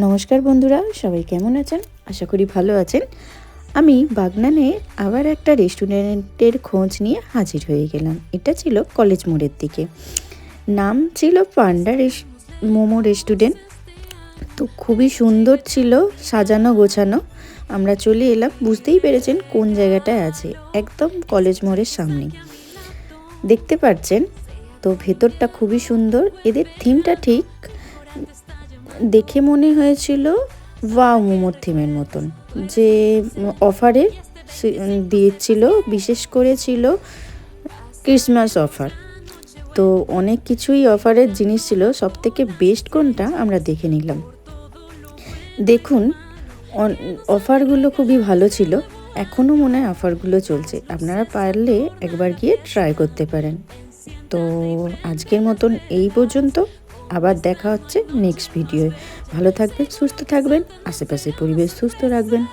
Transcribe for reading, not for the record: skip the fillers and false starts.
নমস্কার বন্ধুরা, সবাই কেমন আছেন? আশা করি ভালো আছেন। আমি বাগনানে আবার একটা রেস্টুরেন্টের খোঁজ নিয়ে হাজির হয়ে গেলাম। এটা ছিল কলেজ মোড়ের দিকে। নাম ছিল পান্ডা মোমো রেস্টুরেন্ট। তো খুবই সুন্দর ছিল, সাজানো গোছানো। আমরা চলে এলাম, বুঝতেই পেরেছেন কোন জায়গাটায় আছে, একদম কলেজ মোড়ের সামনে দেখতে পাচ্ছেন। তো ভেতরটা খুবই সুন্দর। এদের থিমটা ঠিক দেখে মনে হয়েছিল ওয়াও মোমোর থিমের মতন। যে অফারে দিয়েছিল, বিশেষ করে ছিল ক্রিসমাস অফার। তো অনেক কিছুই অফারের জিনিস ছিল, সবথেকে বেস্ট কোনটা আমরা দেখে নিলাম। দেখুন, অফারগুলো খুবই ভালো ছিল। এখনও মনে হয় অফারগুলো চলছে, আপনারা পারলে একবার গিয়ে ট্রাই করতে পারেন। তো আজকের মতন এই পর্যন্ত। আবার দেখা হচ্ছে নেক্সট ভিডিওয়। ভালো থাকবেন, সুস্থ থাকবেন, আশেপাশের পরিবেশ সুস্থ রাখবেন।